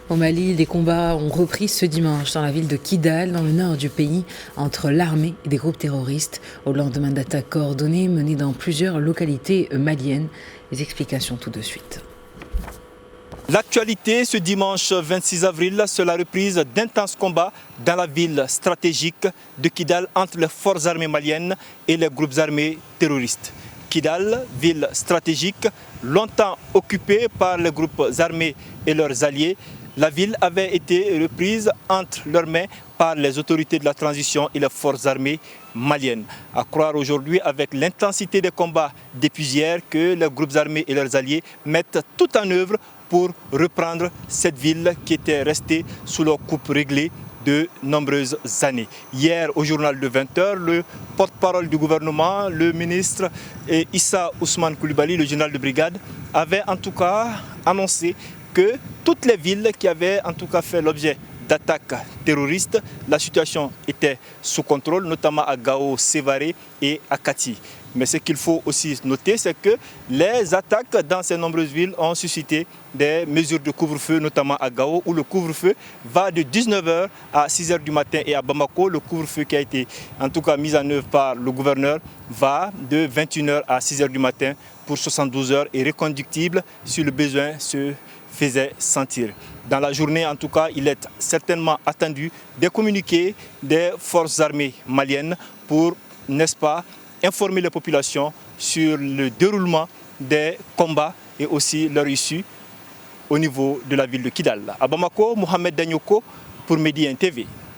Au Mali, des combats ont repris ce dimanche dans la ville de Kidal, dans le nord du pays, entre l'armée et des groupes terroristes, au lendemain d'attaques coordonnées menées dans plusieurs localités maliennes. Les explications tout de suite. L'actualité ce dimanche 26 avril, c'est la reprise d'intenses combats dans la ville stratégique de Kidal entre les forces armées maliennes et les groupes armés terroristes. Kidal, ville stratégique, longtemps occupée par les groupes armés et leurs alliés, la ville avait été reprise entre leurs mains par les autorités de la transition et les forces armées maliennes. À croire aujourd'hui, avec l'intensité des combats depuis hier, que les groupes armés et leurs alliés mettent tout en œuvre pour reprendre cette ville qui était restée sous leur coupe réglée de nombreuses années. Hier, au journal de 20h, le porte-parole du gouvernement, le ministre Issa Ousmane Coulibaly, le général de brigade, avait en tout cas annoncé que toutes les villes qui avaient en tout cas fait l'objet d'attaques terroristes, la situation était sous contrôle, notamment à Gao, Sévaré et à Kati. Mais ce qu'il faut aussi noter, c'est que les attaques dans ces nombreuses villes ont suscité des mesures de couvre-feu, notamment à Gao, où le couvre-feu va de 19h à 6h du matin. Et à Bamako, le couvre-feu qui a été en tout cas mis en œuvre par le gouverneur va de 21h à 6h du matin pour 72 heures et reconductible si le besoin se faisait sentir. Dans la journée, en tout cas, il est certainement attendu des communiqués des forces armées maliennes pour, n'est-ce pas, informer les populations sur le déroulement des combats et aussi leur issue au niveau de la ville de Kidal. À Bamako, Mohamed Danyoko pour Médien TV.